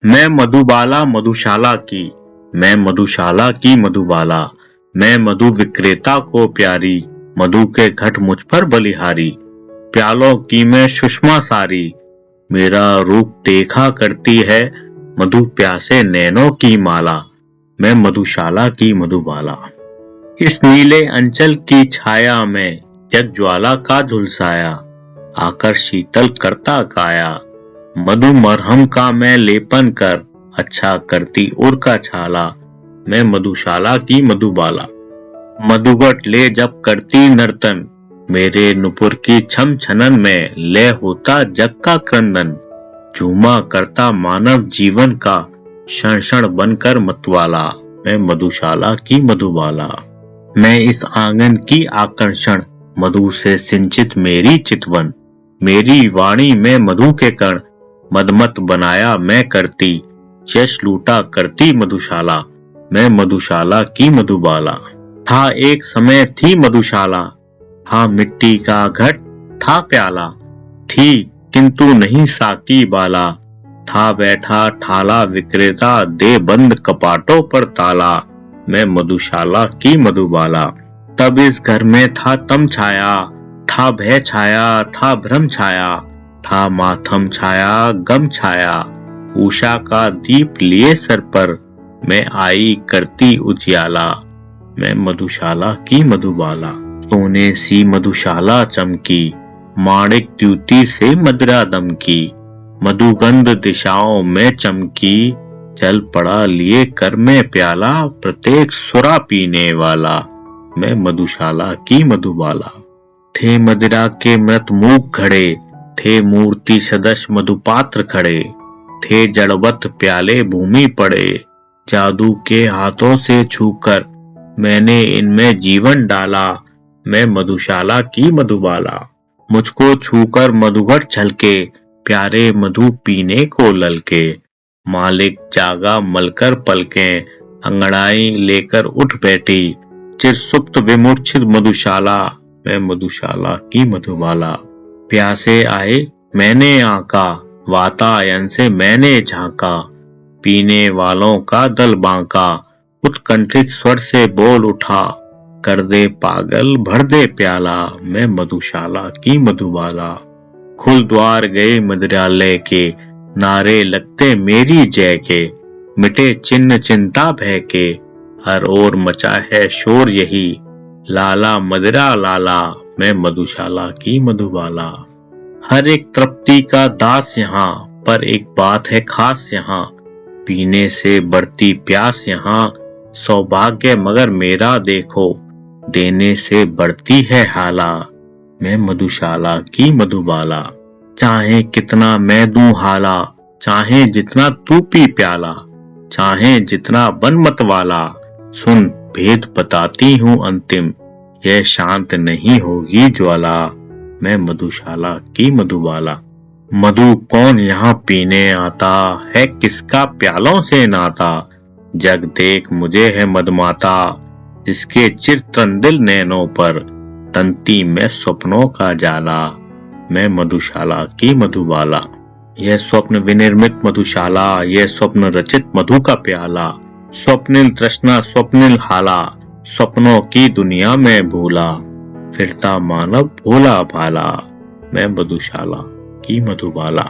मैं मधुबाला मधुशाला की, मैं मधुशाला की मधुबाला, मैं मधु विक्रेता को प्यारी, मधु के घट मुझ पर बलिहारी, प्यालों की मैं सुषमा सारी, मेरा रूप देखा करती है, मधु प्यासे नैनों की माला, मैं मधुशाला की मधुबाला। इस नीले अंचल की छाया में जग ज्वाला का झुलसाया, आकर शीतल करता काया, मधु मरहम का मैं लेपन कर, अच्छा करती उर का छाला, मैं मधुशाला की मधुबाला। मधुगट ले जब करती नर्तन, मेरे नुपुर की छम छनन में लय होता जग का क्रंदन, झूमा करता मानव जीवन का क्षण क्षण बनकर मतवाला, मैं मधुशाला की मधुबाला। मैं इस आंगन की आकर्षण, मधु से सिंचित मेरी चितवन, मेरी वाणी में मधु के कण, मदमत बनाया मैं करती, यश लूटा करती मधुशाला, मैं मधुशाला की मधुबाला। था एक समय थी मधुशाला, था मिट्टी का घट था प्याला, थी किंतु नहीं साकी बाला, था बैठा ठाला विक्रेता दे बंद कपाटों पर ताला, मैं मधुशाला की मधुबाला। तब इस घर में था तम छाया, था भय छाया, था भ्रम छाया, था माथम छाया गम छाया, उषा का दीप लिए सर पर, मैं आई करती उजियाला, मैं मधुशाला की मधुबाला। सोने सी मधुशाला चमकी, माणिक द्युति से मदिरा दमकी, मधुगंध दिशाओं में चमकी, चल पड़ा लिए कर में प्याला, प्रत्येक सुरा पीने वाला, मैं मधुशाला की मधुबाला। थे मदिरा के मृत मूक घड़े, थे मूर्ति सदृश मधुपात्र खड़े, थे जड़वत प्याले भूमि पड़े, जादू के हाथों से छूकर मैंने इनमें जीवन डाला, मैं मधुशाला की मधुबाला। मुझको छूकर मधुघट छलके, प्यारे मधु पीने को ललके, मालिक जागा मलकर पलकें, अंगड़ाई लेकर उठ बैठी, चिर सुप्त विमूर्छित मधुशाला, मैं मधुशाला की मधुबाला। प्यासे आए मैंने आका, वातायन से मैंने झांका, पीने वालों का दल बांका, उत्कंठित स्वर से बोल उठा, कर दे पागल भर दे प्याला, मैं मधुशाला की मधुबाला। खुल द्वार गए मदिरालय के, नारे लगते मेरी जय के, मिटे चिन्ह चिंता भय के, हर ओर मचा है शोर यही, लाला मदिरा लाला, मैं मधुशाला की मधुबाला। हर एक तृप्ति का दास यहाँ, पर एक बात है खास यहाँ, पीने से बढ़ती प्यास यहाँ, सौभाग्य मगर मेरा देखो, देने से बढ़ती है हाला, मैं मधुशाला की मधुबाला। चाहे कितना मैं दूं हाला, चाहे जितना तू पी प्याला, चाहे जितना बन मत वाला, सुन भेद बताती हूँ अंतिम, यह शांत नहीं होगी ज्वाला, मैं मधुशाला की मधुबाला। मधु कौन यहाँ पीने आता है, किसका प्यालों से नाता, जग देख मुझे है मदमाता, जिसके चिर तंदिल नैनों पर, तंती में स्वप्नों का जाला, मैं मधुशाला की मधुबाला। यह स्वप्न विनिर्मित मधुशाला, यह स्वप्न रचित मधु का प्याला, स्वप्निल तृष्णा स्वप्निल हाला, स्वप्नों की दुनिया में भूला, फिरता मानव भोला भाला, मैं मधुशाला की मधुबाला।